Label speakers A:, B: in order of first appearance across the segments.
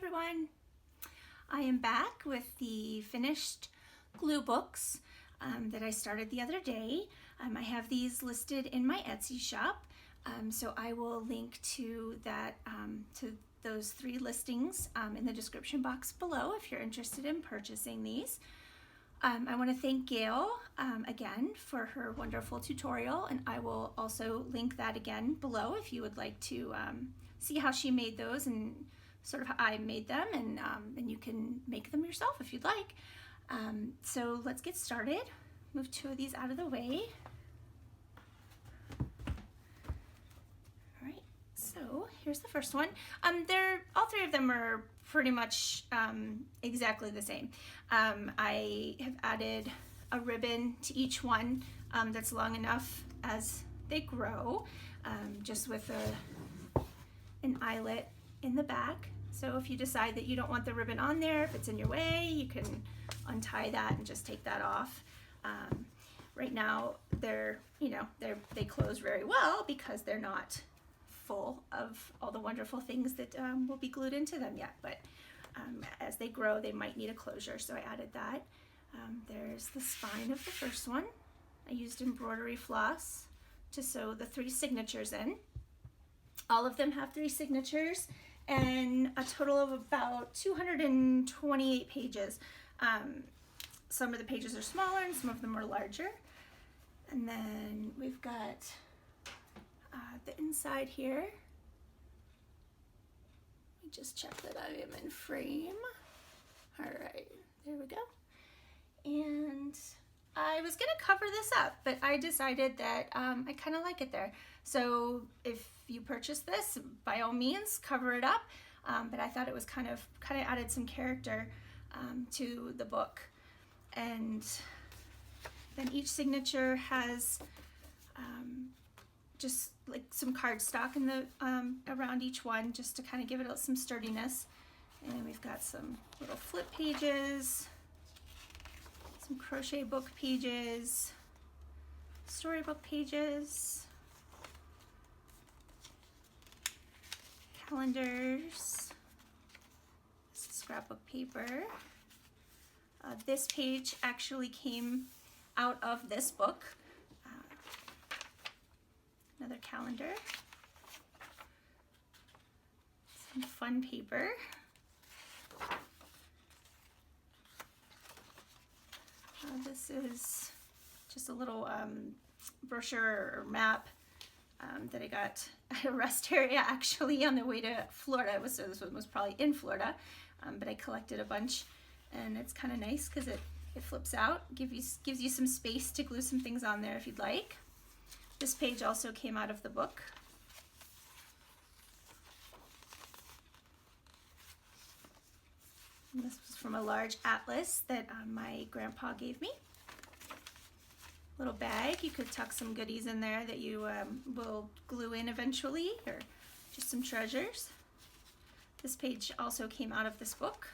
A: everyone. I am back with the finished glue books that I started the other day. I have these listed in my Etsy shop, so I will link to that to those 3 listings in the description box below if you're interested in purchasing these. I want to thank Gayle again for her wonderful tutorial, and I will also link that again below if you would like to see how she made those and sort of how I made them, and you can make them yourself if you'd like. So let's get started. Move 2 of these out of the way. All right, so here's the first one. All 3 of them are pretty much exactly the same. I have added a ribbon to each one that's long enough as they grow, just with an eyelet in the back. So if you decide that you don't want the ribbon on there, if it's in your way, you can untie that and just take that off. Right now they close very well because they're not full of all the wonderful things that will be glued into them yet, but as they grow they might need a closure, so I added that. There's the spine of the first one. I used embroidery floss to sew the 3 signatures in. All of them have 3 signatures and a total of about 228 pages. Some of the pages are smaller and some of them are larger. And then we've got the inside here. Let me just check that I am in frame. All right, there we go. And I was gonna cover this up, but I decided that I kind of like it there. So if you purchase this, by all means, cover it up. But I thought it was kind of added some character to the book. And then each signature has just like some cardstock in the around each one, just to kind of give it some sturdiness. And we've got some little flip pages, some crochet book pages, storybook pages, calendars, scrapbook paper. This page actually came out of this book. Another calendar, some fun paper, this is just a little brochure or map that I got at a rest area actually on the way to Florida. So this one was probably in Florida, but I collected a bunch, and it's kind of nice because it flips out, gives you some space to glue some things on there if you'd like. This page also came out of the book. And this was from a large atlas that my grandpa gave me. Little bag, you could tuck some goodies in there that you will glue in eventually, or just some treasures. This page also came out of this book.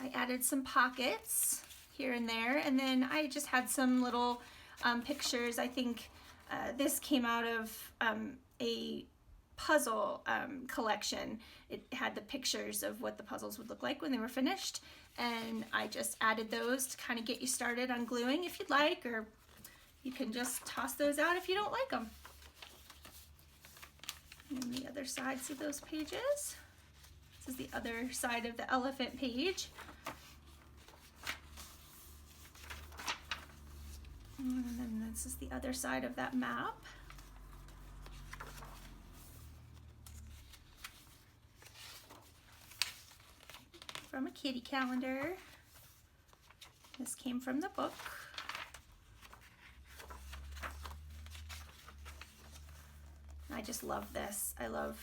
A: I added some pockets here and there, and then I just had some little pictures. I think this came out of a puzzle collection. It had the pictures of what the puzzles would look like when they were finished, and I just added those to kind of get you started on gluing if you'd like, or you can just toss those out if you don't like them. And the other sides of those pages. This is the other side of the elephant page. And then this is the other side of that map. From a kitty calendar. This came from the book. I just love this. I love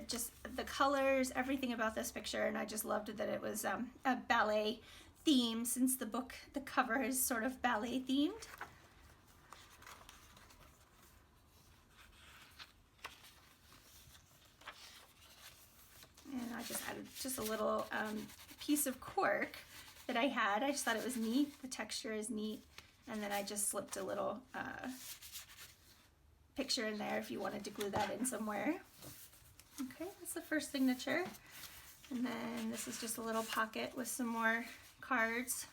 A: just the colors, everything about this picture, and I just loved that it was a ballet theme, since the book, the cover is sort of ballet themed. And I just added just a little piece of cork that I had. I just thought it was neat. The texture is neat. And then I just slipped a little picture in there if you wanted to glue that in somewhere. Okay, that's the first signature. And then this is just a little pocket with some more cards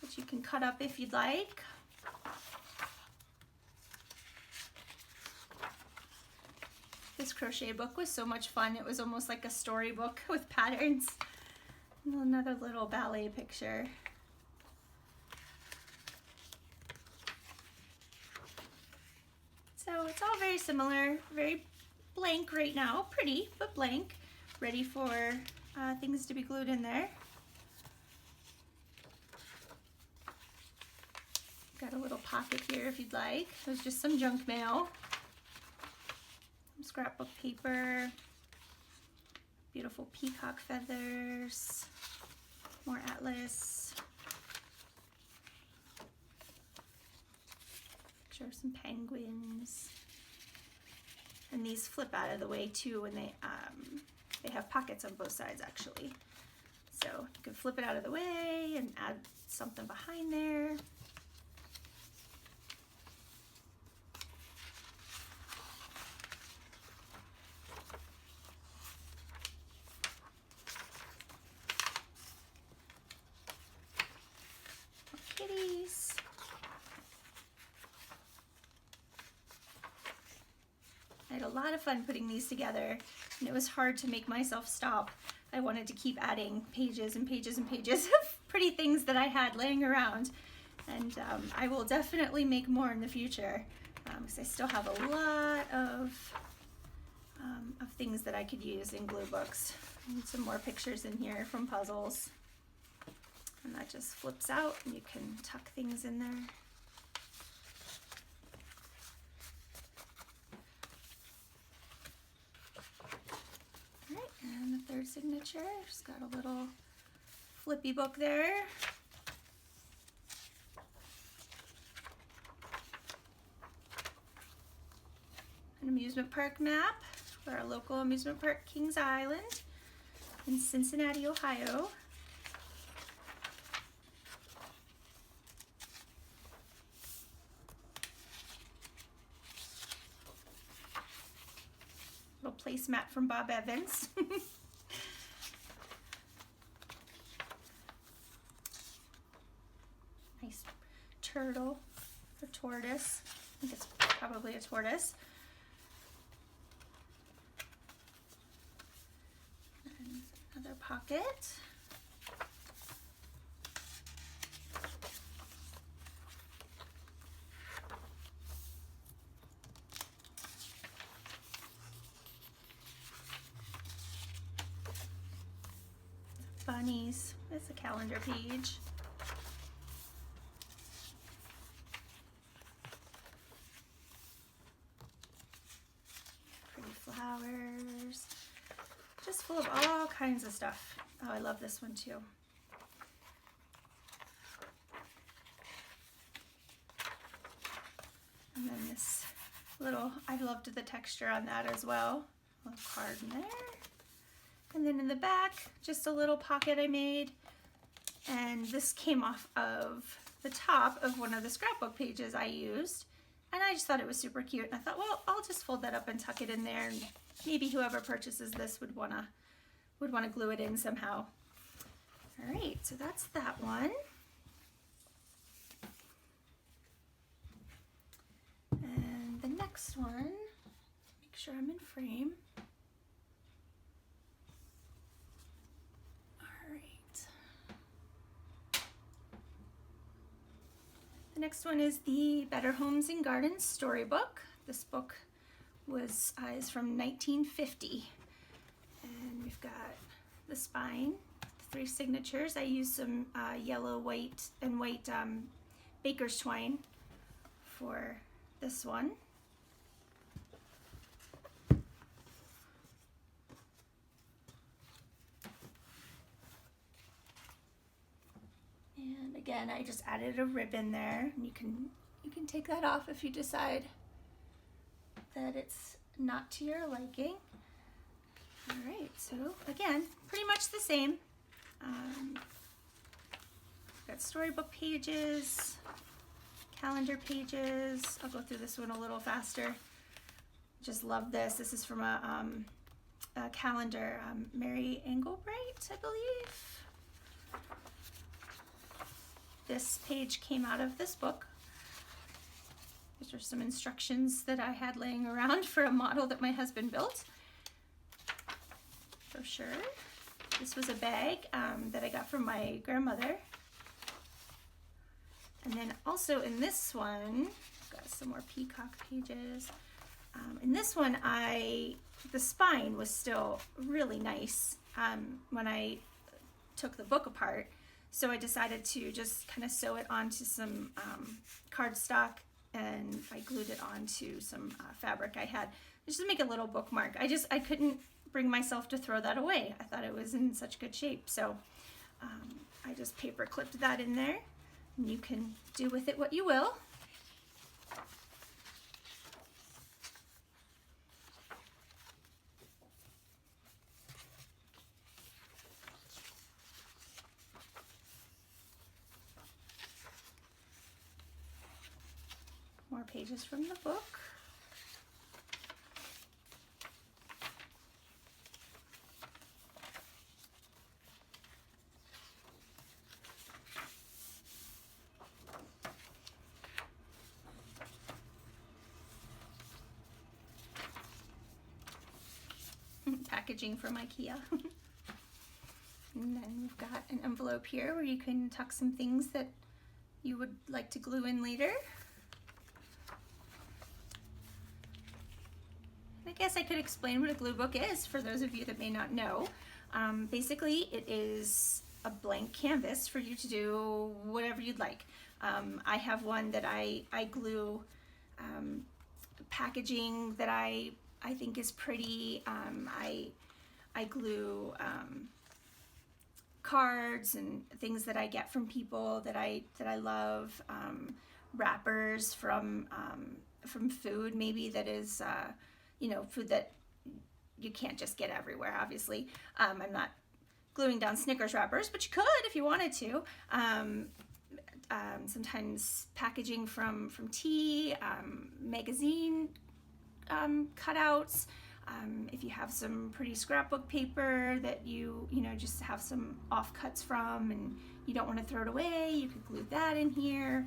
A: that you can cut up if you'd like. This crochet book was so much fun. It was almost like a storybook with patterns. And another little ballet picture. So it's all very similar, very blank right now, pretty, but blank, ready for things to be glued in there. Got a little pocket here if you'd like. There's just some junk mail, some scrapbook paper, beautiful peacock feathers, more atlas, picture of some penguins. And these flip out of the way too when they have pockets on both sides actually. So you can flip it out of the way and add something behind there. Kitties. I had a lot of fun putting these together, and it was hard to make myself stop. I wanted to keep adding pages and pages and pages of pretty things that I had laying around, and I will definitely make more in the future because I still have a lot of things that I could use in glue books. And some more pictures in here from puzzles. And that just flips out and you can tuck things in there. All right, and the third signature, just got a little flippy book there. An amusement park map for our local amusement park, Kings Island in Cincinnati, Ohio. Little placemat from Bob Evans. Nice turtle or tortoise. I think it's probably a tortoise. And another pocket. Bunnies. It's a calendar page. Pretty flowers. Just full of all kinds of stuff. Oh, I love this one too. And then this little, I loved the texture on that as well. A little card in there. And then in the back, just a little pocket I made. And this came off of the top of one of the scrapbook pages I used. And I just thought it was super cute. And I thought, well, I'll just fold that up and tuck it in there. And maybe whoever purchases this would wanna glue it in somehow. All right, so that's that one. And the next one, make sure I'm in frame. The next one is the Better Homes and Gardens storybook. This book is from 1950. And we've got the spine, the 3 signatures. I used some yellow, white, and white baker's twine for this one. And again, I just added a ribbon there, and you can take that off if you decide that it's not to your liking. All right, so again, pretty much the same. Got storybook pages, calendar pages. I'll go through this one a little faster. Just love this. This is from a calendar, Mary Engelbright, I believe. This page came out of this book. These are some instructions that I had laying around for a model that my husband built. For sure. This was a bag that I got from my grandmother. And then also in this one, got some more peacock pages. In this one, the spine was still really nice when I took the book apart. So I decided to just kind of sew it onto some cardstock, and I glued it onto some fabric I had just to make a little bookmark. I couldn't bring myself to throw that away. I thought it was in such good shape. So I just paper clipped that in there, and you can do with it what you will. More pages from the book. Packaging from IKEA. And then we've got an envelope here where you can tuck some things that you would like to glue in later. I guess I could explain what a glue book is for those of you that may not know. Basically, it is a blank canvas for you to do whatever you'd like. I have one that I glue packaging that I think is pretty. I glue cards and things that I get from people that I love. Wrappers from food, maybe that is food that you can't just get everywhere, obviously. I'm not gluing down Snickers wrappers, but you could if you wanted to. Sometimes packaging from tea, magazine cutouts. If you have some pretty scrapbook paper that you just have some offcuts from and you don't want to throw it away, you could glue that in here.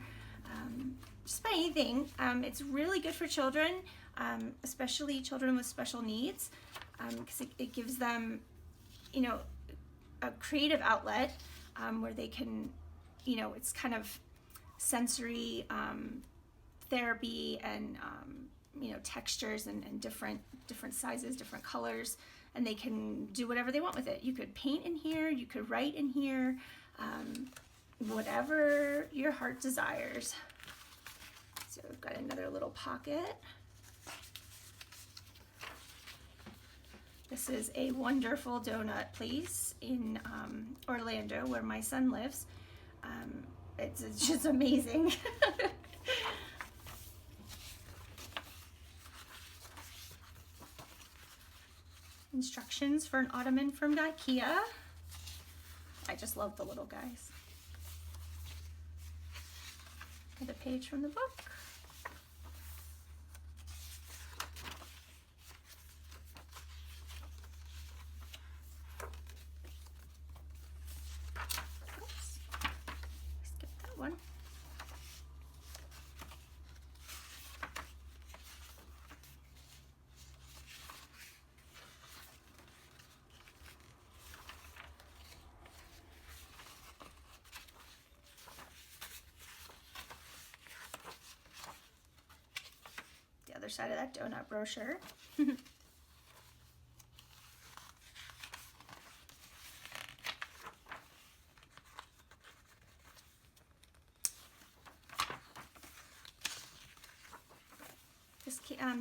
A: Just about anything. It's really good for children, especially children with special needs, because it gives them, a creative outlet where they can, it's kind of sensory therapy and textures and different sizes, different colors, and they can do whatever they want with it. You could paint in here, you could write in here, whatever your heart desires. So we've got another little pocket. This is a wonderful donut place in Orlando, where my son lives. It's just amazing. Instructions for an ottoman from IKEA. I just love the little guys. Another page from the book. Oops. Skip that one. Other side of that donut brochure.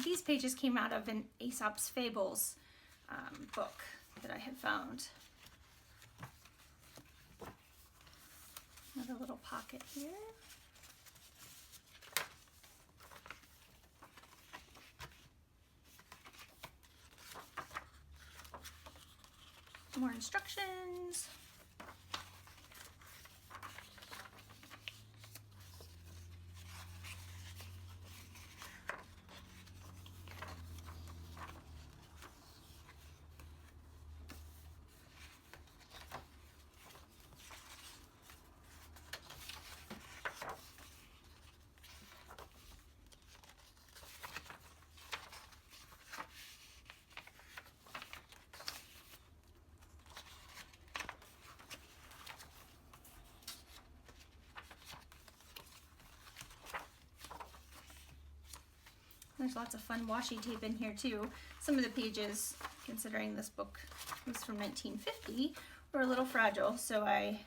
A: These pages came out of an Aesop's Fables book that I had found. Another little pocket here. More instructions. There's lots of fun washi tape in here too. Some of the pages, considering this book was from 1950, were a little fragile, so I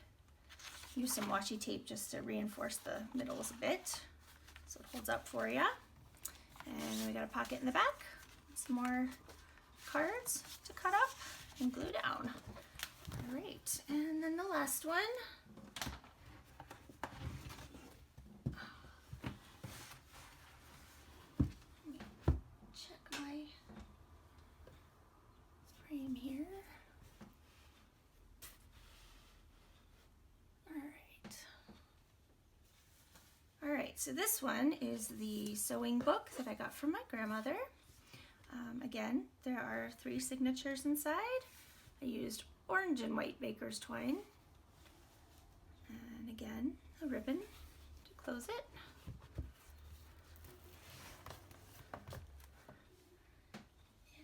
A: used some washi tape just to reinforce the middles a bit so it holds up for you. And then we got a pocket in the back, some more cards to cut up and glue down. All right, and then the last one. Check my frame here. All right, so this one is the sewing book that I got from my grandmother. Again, there are 3 signatures inside. I used orange and white baker's twine. And again, a ribbon to close it.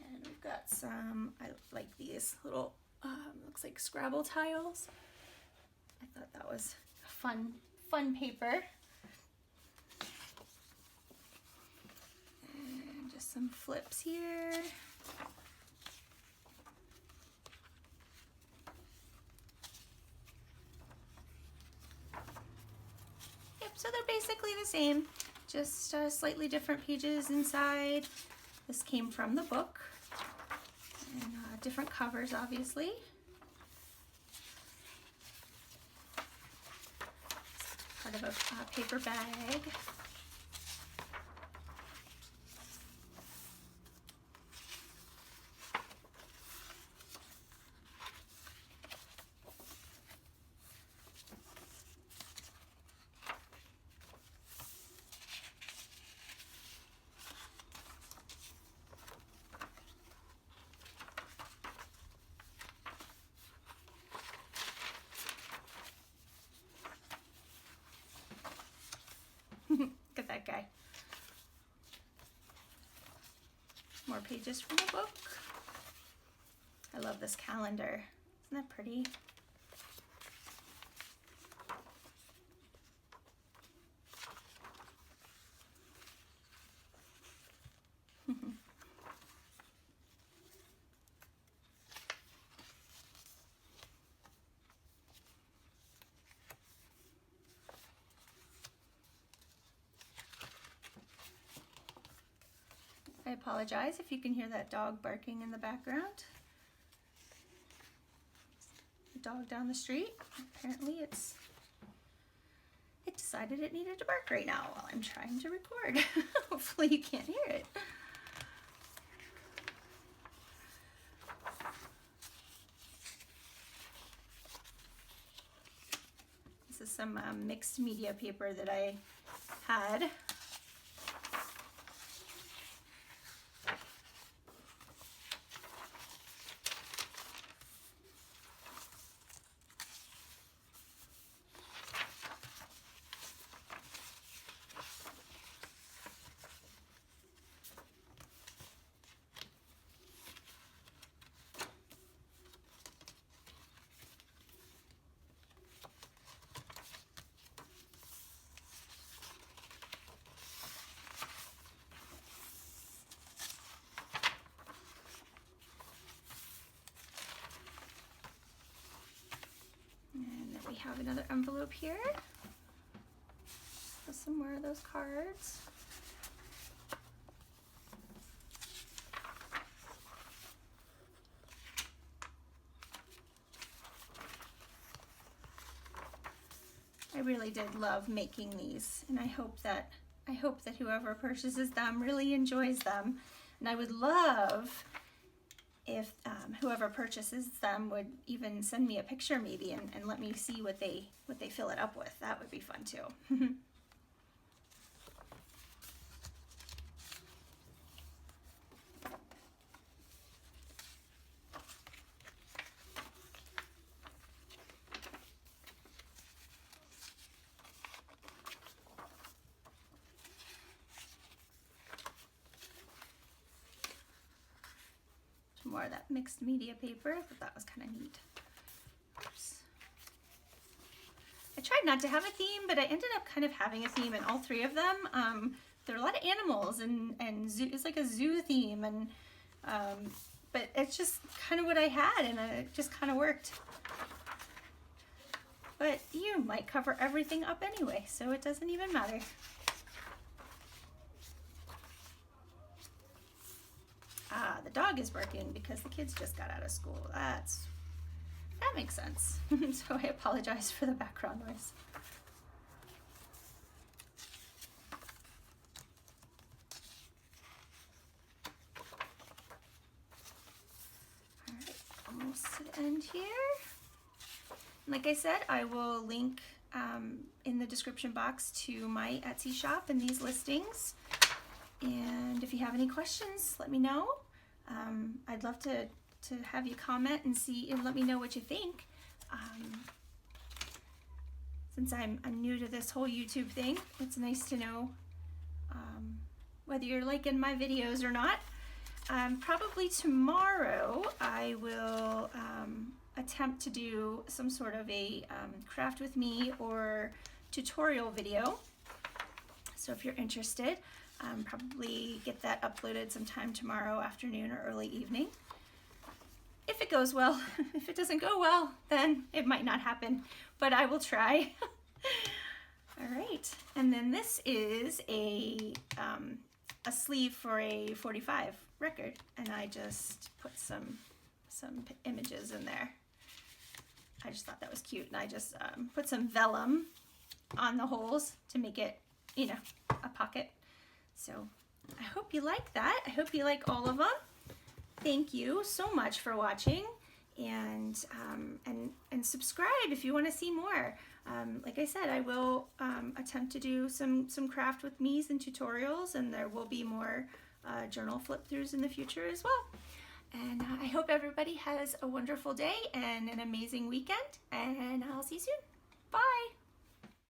A: And we've got some, I like these little, looks like Scrabble tiles. I thought that was fun paper. And just some flips here. Yep, so they're basically the same, just slightly different pages inside. This came from the book, and different covers, obviously. Part of a paper bag. Look at that guy. More pages from the book. I love this calendar. Isn't that pretty? I apologize if you can hear that dog barking in the background. The dog down the street. Apparently it decided it needed to bark right now while I'm trying to record. Hopefully you can't hear it. This is some mixed media paper that I had. We have another envelope here with some more of those cards. I really did love making these, and I hope that whoever purchases them really enjoys them. And I would love if whoever purchases them would even send me a picture maybe and let me see what they fill it up with. That would be fun too. More of that mixed media paper. I thought that was kind of neat. Oops. I tried not to have a theme, but I ended up kind of having a theme in all 3 of them there are a lot of animals and zoo, it's like a zoo theme, and but it's just kind of what I had, and it just kind of worked. But you might cover everything up anyway, so it doesn't even matter. Ah, the dog is barking because the kids just got out of school. That makes sense. So I apologize for the background noise. All right, almost to the end here. Like I said, I will link in the description box to my Etsy shop and these listings. And if you have any questions, let me know. I'd love to have you comment and see and let me know what you think. Since I'm new to this whole YouTube thing, it's nice to know whether you're liking my videos or not. Probably tomorrow I will attempt to do some sort of a craft with me or tutorial video. So if you're interested, probably get that uploaded sometime tomorrow afternoon or early evening. If it goes well. If it doesn't go well, then it might not happen, but I will try. All right, and then this is a sleeve for a 45 record, and I just put some images in there. I just thought that was cute, and I just put some vellum on the holes to make it, you know, a pocket. So I hope you like that. I hope you like all of them. Thank you so much for watching, and subscribe if you want to see more. Like I said, I will attempt to do some craft with me's and tutorials, and there will be more journal flip throughs in the future as well. And I hope everybody has a wonderful day and an amazing weekend, and I'll see you soon. Bye.